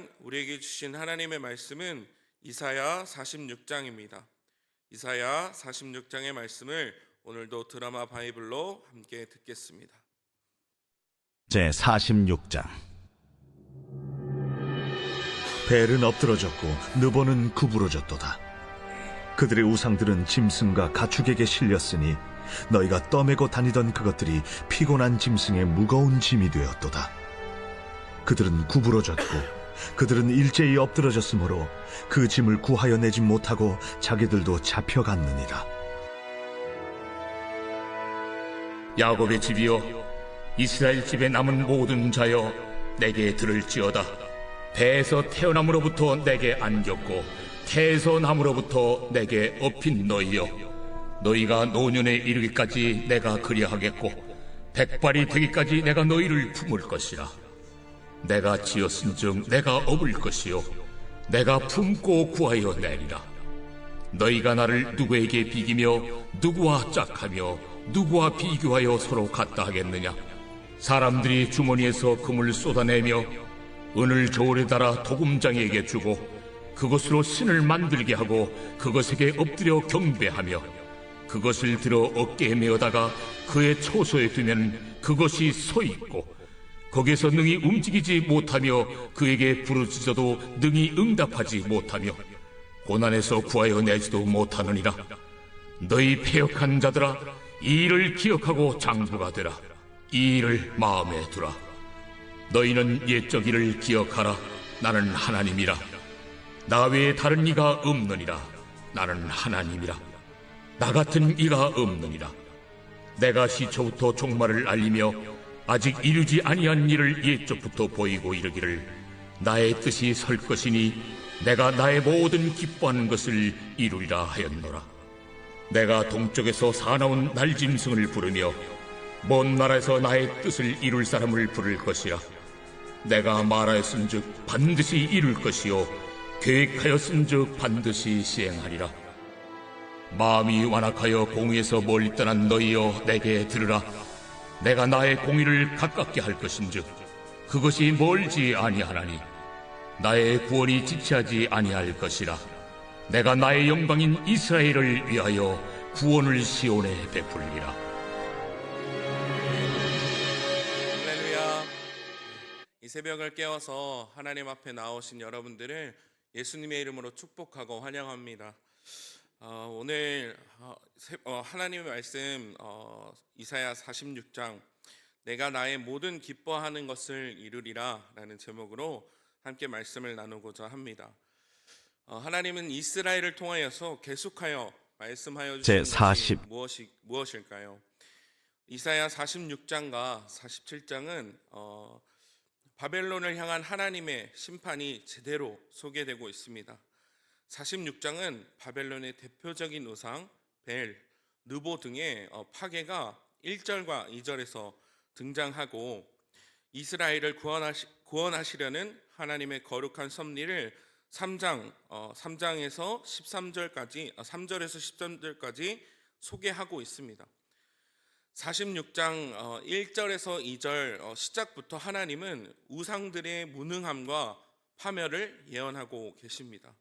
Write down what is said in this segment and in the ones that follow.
시간 우리에게 주신 하나님의 말씀은 이사야 46장입니다. 이사야 46장의 말씀을 오늘도 드라마 바이블로 함께 듣겠습니다. 제 46장. 벨은 엎드러졌고 느보는 구부러졌도다. 그들의 우상들은 짐승과 가축에게 실렸으니 너희가 떠매고 다니던 그것들이 피곤한 짐승의 무거운 짐이 되었도다. 그들은 구부러졌고 그들은 일제히 엎드러졌으므로 그 짐을 구하여 내지 못하고 자기들도 잡혀갔느니라. 야곱의 집이여, 이스라엘 집에 남은 모든 자여, 내게 들을지어다. 배에서 태어남으로부터 내게 안겼고 태에서 남으로부터 내게 업힌 너희여, 너희가 노년에 이르기까지 내가 그리하겠고 백발이 되기까지 내가 너희를 품을 것이라. 내가 지었은즉 내가 업을 것이요 내가 품고 구하여 내리라. 너희가 나를 누구에게 비기며 누구와 짝하며 누구와 비교하여 서로 같다 하겠느냐? 사람들이 주머니에서 금을 쏟아내며 은을 저울에 달아 도금장에게 주고 그것으로 신을 만들게 하고 그것에게 엎드려 경배하며 그것을 들어 어깨에 메어다가 그의 초소에 두면 그것이 서 있고 거기에서 능히 움직이지 못하며 그에게 부르짖어도 능히 응답하지 못하며 고난에서 구하여 내지도 못하느니라. 너희 패역한 자들아, 이 일을 기억하고 장부가 되라. 이 일을 마음에 두라. 너희는 옛적 일을 기억하라. 나는 하나님이라. 나 외에 다른 이가 없느니라. 나는 하나님이라. 나 같은 이가 없느니라. 내가 시초부터 종말을 알리며 아직 이루지 아니한 일을 옛적부터 보이고 이르기를 나의 뜻이 설 것이니 내가 나의 모든 기뻐하는 것을 이루리라 하였노라. 내가 동쪽에서 사나운 날짐승을 부르며 먼 나라에서 나의 뜻을 이룰 사람을 부를 것이라. 내가 말하였은즉 반드시 이룰 것이요 계획하였은즉 반드시 시행하리라. 마음이 완악하여 공의에서 멀리 떠난 너희여, 내게 들으라. 내가 나의 공의를 가깝게 할 것인즉 그것이 멀지 아니하나니 나의 구원이 지체하지 아니할 것이라. 내가 나의 영광인 이스라엘을 위하여 구원을 시온에 베풀리라. 할렐루야. 이 새벽을 깨워서 하나님 앞에 나오신 여러분들을 예수님의 이름으로 축복하고 환영합니다. 오늘 하나님의 말씀 이사야 46장 내가 나의 모든 기뻐하는 것을 이루리라 라는 제목으로 함께 말씀을 나누고자 합니다. 하나님은 이스라엘을 통하여서 계속하여 말씀하여 주시는 것이 무엇일까요? 이사야 46장과 47장은 바벨론을 향한 하나님의 심판이 제대로 소개되고 있습니다. 46장은 바벨론의 대표적인 우상 벨, 느보 등의 파괴가 1절과 2절에서 등장하고 이스라엘을 구원하시려는 하나님의 거룩한 섭리를 3장에서 13절까지 3절에서 13절까지 소개하고 있습니다. 46장 1절에서 2절 시작부터 하나님은 우상들의 무능함과 파멸을 예언하고 계십니다.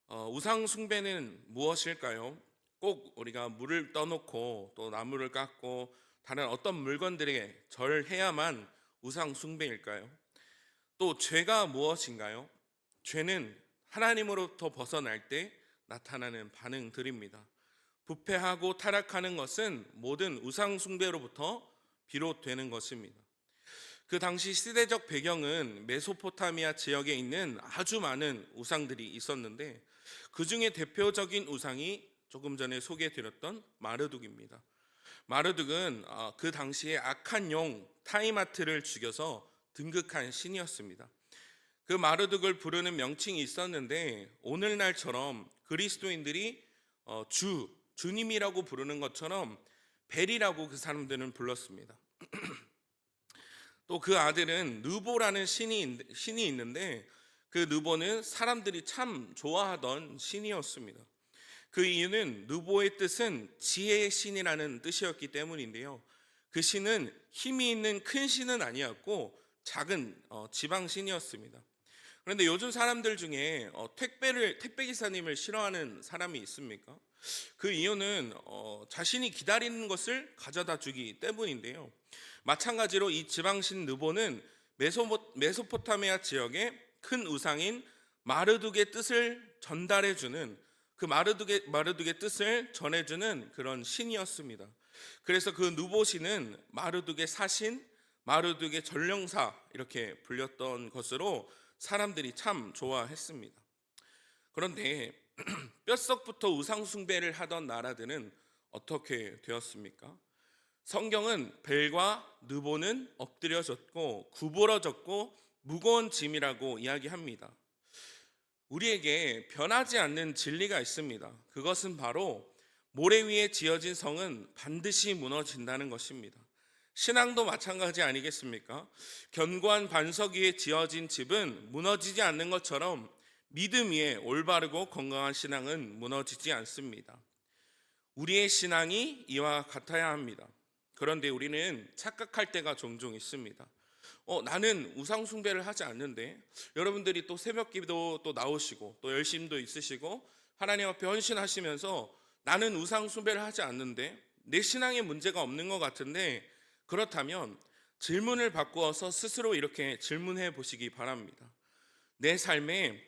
우상 숭배는 무엇일까요? 꼭 우리가 물을 떠놓고 또 나무를 깎고 다른 어떤 물건들에게 절해야만 우상 숭배일까요? 또 죄가 무엇인가요? 죄는 하나님으로부터 벗어날 때 나타나는 반응들입니다. 부패하고 타락하는 것은 모든 우상 숭배로부터 비롯되는 것입니다. 그 당시 시대적 배경은 메소포타미아 지역에 있는 아주 많은 우상들이 있었는데 그 중에 대표적인 우상이 조금 전에 소개해드렸던 마르둑입니다. 마르둑은 그 당시에 악한 용 타이마트를 죽여서 등극한 신이었습니다. 그 마르둑을 부르는 명칭이 있었는데 오늘날처럼 그리스도인들이 주님이라고 부르는 것처럼 벨이라고 그 사람들은 불렀습니다. 또 그 아들은 느보라는 신이 있는데 그 느보는 사람들이 참 좋아하던 신이었습니다. 그 이유는 느보의 뜻은 지혜의 신이라는 뜻이었기 때문인데요. 그 신은 힘이 있는 큰 신은 아니었고 작은 지방 신이었습니다. 그런데 요즘 사람들 중에 택배 기사님을 싫어하는 사람이 있습니까? 그 이유는 자신이 기다리는 것을 가져다 주기 때문인데요. 마찬가지로 이 지방신 느보는 메소포타미아 지역의 큰 우상인 마르둑의 뜻을 전달해주는, 그 마르둑의 뜻을 전해주는 그런 신이었습니다. 그래서 그 느보신은 마르둑의 사신, 마르둑의 전령사 이렇게 불렸던 것으로 사람들이 참 좋아했습니다. 그런데 뼛속부터 우상 숭배를 하던 나라들은 어떻게 되었습니까? 성경은 벨과 느보는 엎드려졌고 구부러졌고 무거운 짐이라고 이야기합니다. 우리에게 변하지 않는 진리가 있습니다. 그것은 바로 모래 위에 지어진 성은 반드시 무너진다는 것입니다. 신앙도 마찬가지 아니겠습니까? 견고한 반석 위에 지어진 집은 무너지지 않는 것처럼 믿음 위에 올바르고 건강한 신앙은 무너지지 않습니다. 우리의 신앙이 이와 같아야 합니다. 그런데 우리는 착각할 때가 종종 있습니다. 나는 우상 숭배를 하지 않는데, 여러분들이 또 새벽기도 또 나오시고 또 열심도 있으시고 하나님 앞에 헌신하시면서 나는 우상 숭배를 하지 않는데 내 신앙에 문제가 없는 것 같은데, 그렇다면 질문을 바꾸어서 스스로 이렇게 질문해 보시기 바랍니다. 내 삶에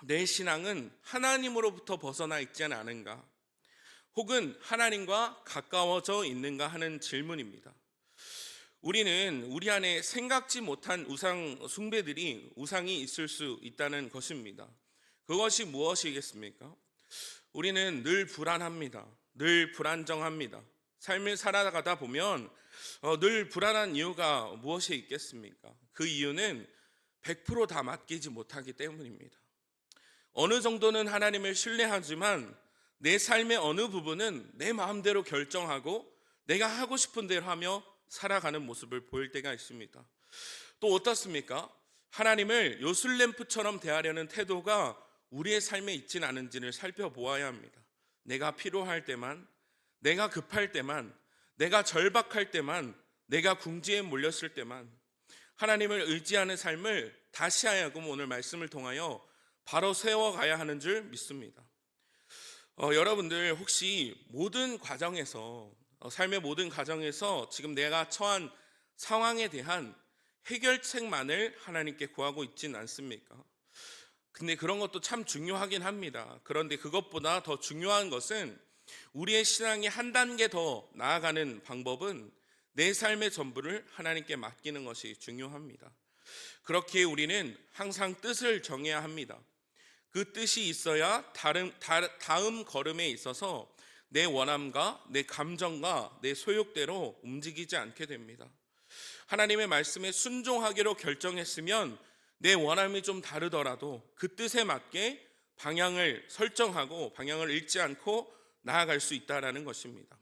내 신앙은 하나님으로부터 벗어나 있지 않은가? 혹은 하나님과 가까워져 있는가 하는 질문입니다. 우리는 우리 안에 생각지 못한 우상 숭배들이, 우상이 있을 수 있다는 것입니다. 그것이 무엇이겠습니까? 우리는 늘 불안합니다. 늘 불안정합니다. 삶을 살아가다 보면 늘 불안한 이유가 무엇이 있겠습니까? 그 이유는 100% 다 맡기지 못하기 때문입니다. 어느 정도는 하나님을 신뢰하지만 내 삶의 어느 부분은 내 마음대로 결정하고 내가 하고 싶은 대로 하며 살아가는 모습을 보일 때가 있습니다. 또 어떻습니까? 하나님을 요술램프처럼 대하려는 태도가 우리의 삶에 있진 않은지를 살펴보아야 합니다. 내가 필요할 때만, 내가 급할 때만, 내가 절박할 때만, 내가 궁지에 몰렸을 때만 하나님을 의지하는 삶을 다시 하여금 오늘 말씀을 통하여 바로 세워가야 하는 줄 믿습니다. 여러분들 혹시 모든 과정에서, 삶의 모든 과정에서 지금 내가 처한 상황에 대한 해결책만을 하나님께 구하고 있진 않습니까? 근데 그런 것도 참 중요하긴 합니다. 그런데 그것보다 더 중요한 것은 우리의 신앙이 한 단계 더 나아가는 방법은 내 삶의 전부를 하나님께 맡기는 것이 중요합니다. 그렇기에 우리는 항상 뜻을 정해야 합니다. 그 뜻이 있어야 다음 걸음에 있어서 내 원함과 내 감정과 내 소욕대로 움직이지 않게 됩니다. 하나님의 말씀에 순종하기로 결정했으면 내 원함이 좀 다르더라도 그 뜻에 맞게 방향을 설정하고 방향을 잃지 않고 나아갈 수 있다는 것입니다.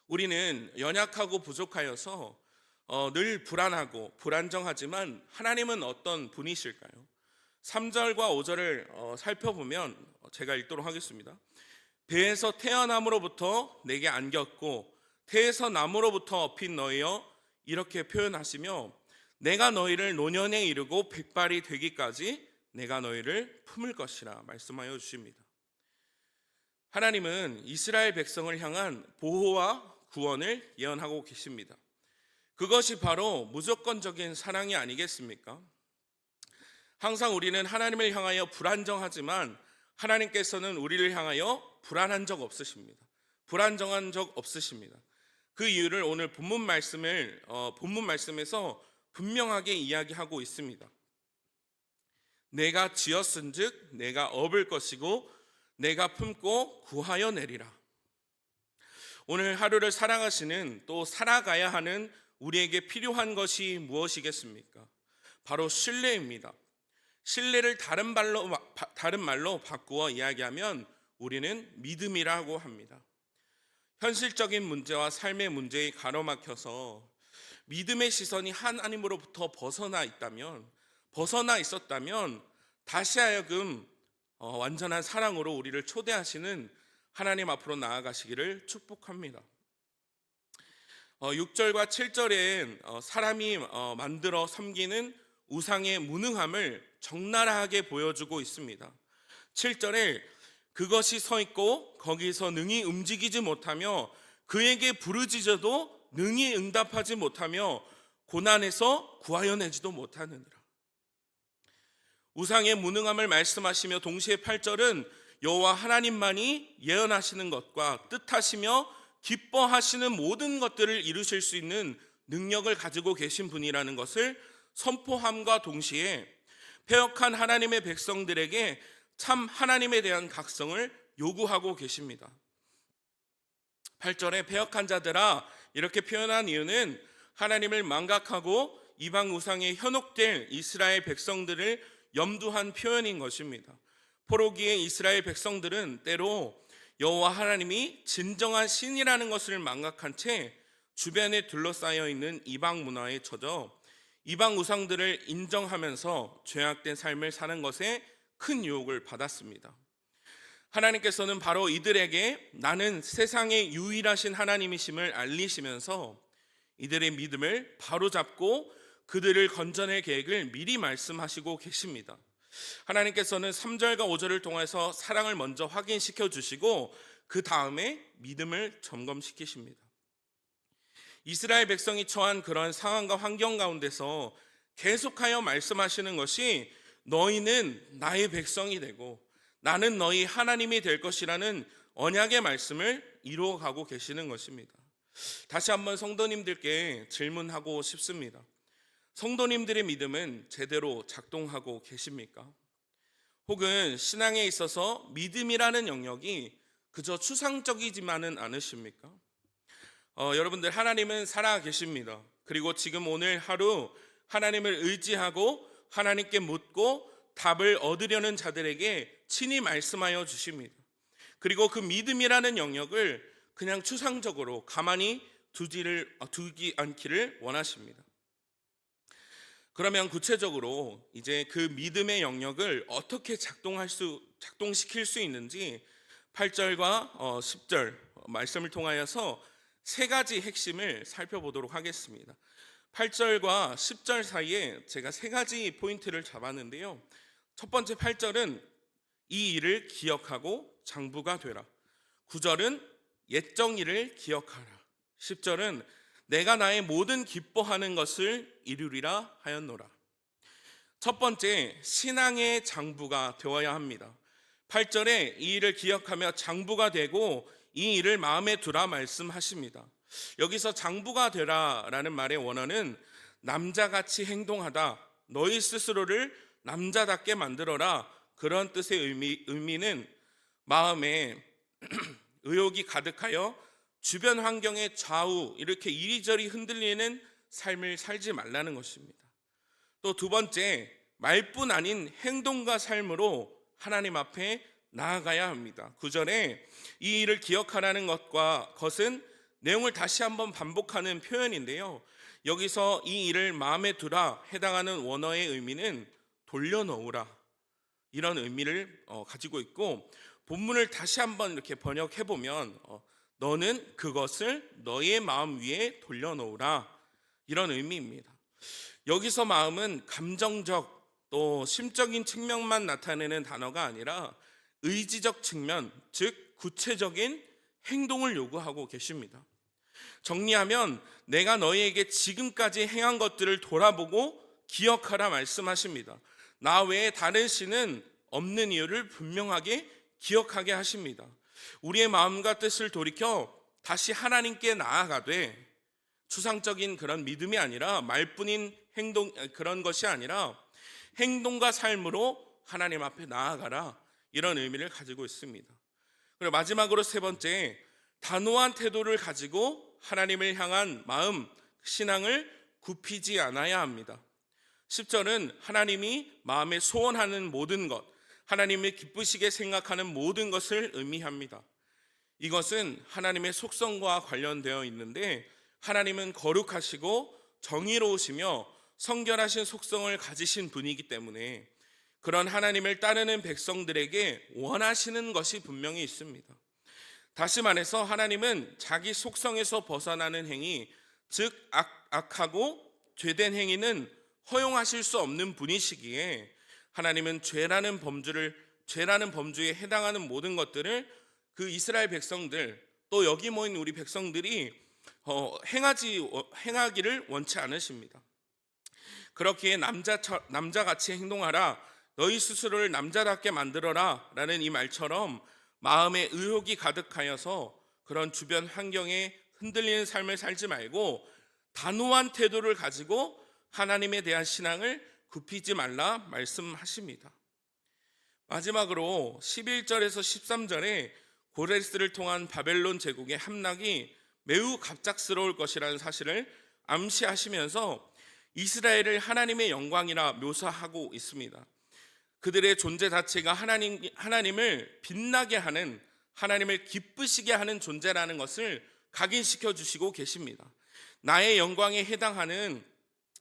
우리는 연약하고 부족하여서 늘 불안하고 불안정하지만 하나님은 어떤 분이실까요? 3절과 5절을 살펴보면 제가 읽도록 하겠습니다. 배에서 태어남으로부터 내게 안겼고 태에서 남으로부터 업힌 너희여, 이렇게 표현하시며 내가 너희를 노년에 이르고 백발이 되기까지 내가 너희를 품을 것이라 말씀하여 주십니다. 하나님은 이스라엘 백성을 향한 보호와 구원을 예언하고 계십니다. 그것이 바로 무조건적인 사랑이 아니겠습니까? 항상 우리는 하나님을 향하여 불안정하지만 하나님께서는 우리를 향하여 불안한 적 없으십니다. 불안정한 적 없으십니다. 그 이유를 오늘 본문 말씀에서 분명하게 이야기하고 있습니다. 내가 지었은즉 내가 업을 것이고 내가 품고 구하여 내리라. 오늘 하루를 살아가시는, 또 살아가야 하는 우리에게 필요한 것이 무엇이겠습니까? 바로 신뢰입니다. 신뢰를 다른 말로 바꾸어 이야기하면 우리는 믿음이라고 합니다. 현실적인 문제와 삶의 문제에 가로막혀서 믿음의 시선이 하나님으로부터 벗어나 있었다면 다시 하여금 완전한 사랑으로 우리를 초대하시는 하나님 앞으로 나아가시기를 축복합니다. 6절과 7절엔 사람이 만들어 섬기는 우상의 무능함을 적나라하게 보여주고 있습니다. 7절에 그것이 서 있고 거기서 능히 움직이지 못하며 그에게 부르짖어도 능히 응답하지 못하며 고난에서 구하여내지도 못하느니라. 우상의 무능함을 말씀하시며 동시에 8절은 여호와 하나님만이 예언하시는 것과 뜻하시며 기뻐하시는 모든 것들을 이루실 수 있는 능력을 가지고 계신 분이라는 것을 선포함과 동시에 패역한 하나님의 백성들에게 참 하나님에 대한 각성을 요구하고 계십니다. 8절에 패역한 자들아 이렇게 표현한 이유는 하나님을 망각하고 이방 우상에 현혹될 이스라엘 백성들을 염두한 표현인 것입니다. 포로기의 이스라엘 백성들은 때로 여호와 하나님이 진정한 신이라는 것을 망각한 채 주변에 둘러싸여 있는 이방 문화에 젖어 이방 우상들을 인정하면서 죄악된 삶을 사는 것에 큰 유혹을 받았습니다. 하나님께서는 바로 이들에게 나는 세상의 유일하신 하나님이심을 알리시면서 이들의 믿음을 바로잡고 그들을 건져낼 계획을 미리 말씀하시고 계십니다. 하나님께서는 3절과 5절을 통해서 사랑을 먼저 확인시켜 주시고 그 다음에 믿음을 점검시키십니다. 이스라엘 백성이 처한 그런 상황과 환경 가운데서 계속하여 말씀하시는 것이 너희는 나의 백성이 되고 나는 너희 하나님이 될 것이라는 언약의 말씀을 이루어가고 계시는 것입니다. 다시 한번 성도님들께 질문하고 싶습니다. 성도님들의 믿음은 제대로 작동하고 계십니까? 혹은 신앙에 있어서 믿음이라는 영역이 그저 추상적이지만은 않으십니까? 여러분들 하나님은 살아 계십니다. 그리고 지금 오늘 하루 하나님을 의지하고 하나님께 묻고 답을 얻으려는 자들에게 친히 말씀하여 주십니다. 그리고 그 믿음이라는 영역을 그냥 추상적으로 가만히 두지 않기를 원하십니다. 그러면 구체적으로 이제 그 믿음의 영역을 어떻게 작동시킬 수 있는지 8절과 10절 말씀을 통하여서 세 가지 핵심을 살펴보도록 하겠습니다. 8절과 10절 사이에 제가 세 가지 포인트를 잡았는데요. 첫 번째 8절은 이 일을 기억하고 장부가 되라. 9절은 옛 정의를 기억하라. 10절은 내가 나의 모든 기뻐하는 것을 이루리라 하였노라. 첫 번째, 신앙의 장부가 되어야 합니다. 8절에 이 일을 기억하며 장부가 되고 이 일을 마음에 두라 말씀하십니다. 여기서 장부가 되라라는 말의 원어는 남자같이 행동하다, 너희 스스로를 남자답게 만들어라, 그런 뜻의 의미는 마음에 의욕이 가득하여 주변 환경에 좌우 이렇게 이리저리 흔들리는 삶을 살지 말라는 것입니다. 또 두 번째, 말뿐 아닌 행동과 삶으로 하나님 앞에 나아가야 합니다. 9절에 이 일을 기억하라는 것은 내용을 다시 한번 반복하는 표현인데요. 여기서 이 일을 마음에 두라 해당하는 원어의 의미는 돌려놓으라, 이런 의미를 가지고 있고, 본문을 다시 한번 이렇게 번역해 보면 너는 그것을 너의 마음 위에 돌려놓으라, 이런 의미입니다. 여기서 마음은 감정적 또 심적인 측면만 나타내는 단어가 아니라 의지적 측면, 즉 구체적인 행동을 요구하고 계십니다. 정리하면 내가 너희에게 지금까지 행한 것들을 돌아보고 기억하라 말씀하십니다. 나 외에 다른 신은 없는 이유를 분명하게 기억하게 하십니다. 우리의 마음과 뜻을 돌이켜 다시 하나님께 나아가되, 추상적인 그런 믿음이 아니라 말뿐인 행동, 그런 것이 아니라 행동과 삶으로 하나님 앞에 나아가라, 이런 의미를 가지고 있습니다. 그리고 마지막으로 세 번째, 단호한 태도를 가지고 하나님을 향한 마음, 신앙을 굽히지 않아야 합니다. 10절은 하나님이 마음에 소원하는 모든 것, 하나님을 기쁘시게 생각하는 모든 것을 의미합니다. 이것은 하나님의 속성과 관련되어 있는데, 하나님은 거룩하시고 정의로우시며 성결하신 속성을 가지신 분이기 때문에 그런 하나님을 따르는 백성들에게 원하시는 것이 분명히 있습니다. 다시 말해서 하나님은 자기 속성에서 벗어나는 행위, 즉 악하고 죄된 행위는 허용하실 수 없는 분이시기에 하나님은 죄라는 범주에 해당하는 모든 것들을 그 이스라엘 백성들, 또 여기 모인 우리 백성들이 행하기를 원치 않으십니다. 그렇기에 남자같이 행동하라, 너희 스스로를 남자답게 만들어라 라는 이 말처럼 마음에 의욕이 가득하여서 그런 주변 환경에 흔들리는 삶을 살지 말고 단호한 태도를 가지고 하나님에 대한 신앙을 굽히지 말라 말씀하십니다. 마지막으로 11절에서 13절에 고레스를 통한 바벨론 제국의 함락이 매우 갑작스러울 것이라는 사실을 암시하시면서 이스라엘을 하나님의 영광이라 묘사하고 있습니다. 그들의 존재 자체가 하나님을 빛나게 하는, 하나님을 기쁘시게 하는 존재라는 것을 각인시켜 주시고 계십니다. 나의 영광에 해당하는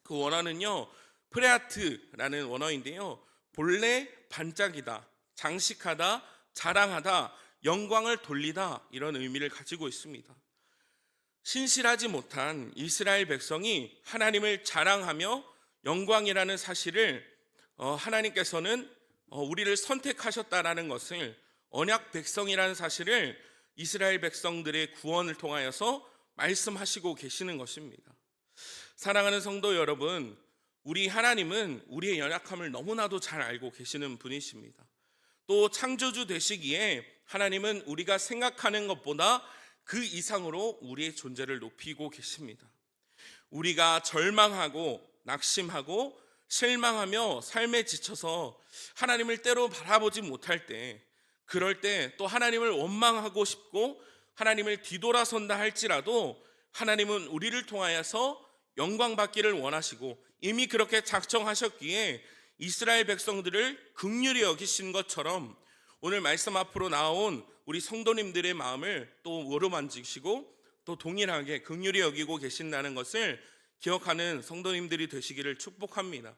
그 원어는요, 프레아트라는 원어인데요, 본래 반짝이다, 장식하다, 자랑하다, 영광을 돌리다, 이런 의미를 가지고 있습니다. 신실하지 못한 이스라엘 백성이 하나님을 자랑하며 영광이라는 사실을 하나님께서는 우리를 선택하셨다라는 것을, 언약 백성이라는 사실을 이스라엘 백성들의 구원을 통하여서 말씀하시고 계시는 것입니다. 사랑하는 성도 여러분, 우리 하나님은 우리의 연약함을 너무나도 잘 알고 계시는 분이십니다. 또 창조주 되시기에 하나님은 우리가 생각하는 것보다 그 이상으로 우리의 존재를 높이고 계십니다. 우리가 절망하고 낙심하고 실망하며 삶에 지쳐서 하나님을 때로 바라보지 못할 때, 그럴 때 또 하나님을 원망하고 싶고 하나님을 뒤돌아선다 할지라도 하나님은 우리를 통하여서 영광 받기를 원하시고 이미 그렇게 작정하셨기에 이스라엘 백성들을 긍휼히 여기신 것처럼 오늘 말씀 앞으로 나온 우리 성도님들의 마음을 또 어루만지시고 또 동일하게 긍휼히 여기고 계신다는 것을 기억하는 성도님들이 되시기를 축복합니다.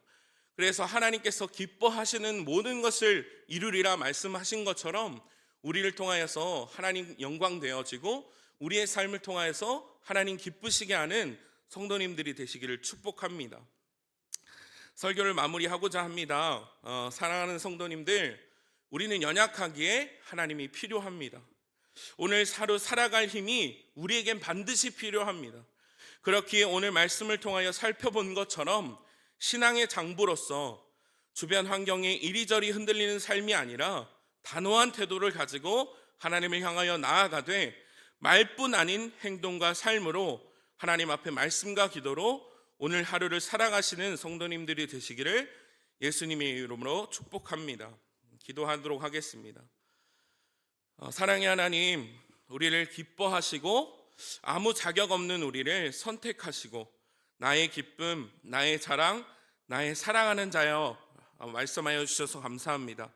그래서 하나님께서 기뻐하시는 모든 것을 이루리라 말씀하신 것처럼 우리를 통하여서 하나님 영광 되어지고 우리의 삶을 통하여서 하나님 기쁘시게 하는 성도님들이 되시기를 축복합니다. 설교를 마무리하고자 합니다. 사랑하는 성도님들, 우리는 연약하기에 하나님이 필요합니다. 오늘 하루 살아갈 힘이 우리에겐 반드시 필요합니다. 그렇기에 오늘 말씀을 통하여 살펴본 것처럼 신앙의 장부로서 주변 환경에 이리저리 흔들리는 삶이 아니라 단호한 태도를 가지고 하나님을 향하여 나아가되 말뿐 아닌 행동과 삶으로 하나님 앞에 말씀과 기도로 오늘 하루를 살아가시는 성도님들이 되시기를 예수님의 이름으로 축복합니다. 기도하도록 하겠습니다. 사랑의 하나님, 우리를 기뻐하시고 아무 자격 없는 우리를 선택하시고 나의 기쁨, 나의 자랑, 나의 사랑하는 자여 말씀하여 주셔서 감사합니다.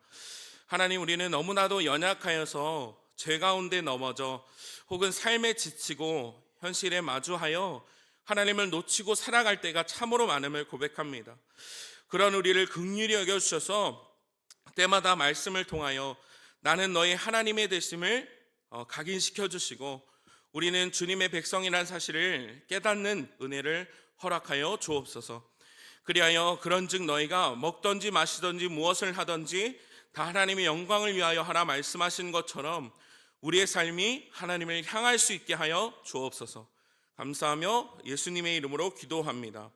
하나님, 우리는 너무나도 연약하여서 죄 가운데 넘어져 혹은 삶에 지치고 현실에 마주하여 하나님을 놓치고 살아갈 때가 참으로 많음을 고백합니다. 그런 우리를 긍휼히 여겨주셔서 때마다 말씀을 통하여 나는 너의 하나님의 되심을 각인시켜 주시고 우리는 주님의 백성이라는 사실을 깨닫는 은혜를 허락하여 주옵소서. 그리하여 그런즉 너희가 먹든지 마시든지 무엇을 하든지 다 하나님의 영광을 위하여 하라 말씀하신 것처럼 우리의 삶이 하나님을 향할 수 있게 하여 주옵소서. 감사하며 예수님의 이름으로 기도합니다.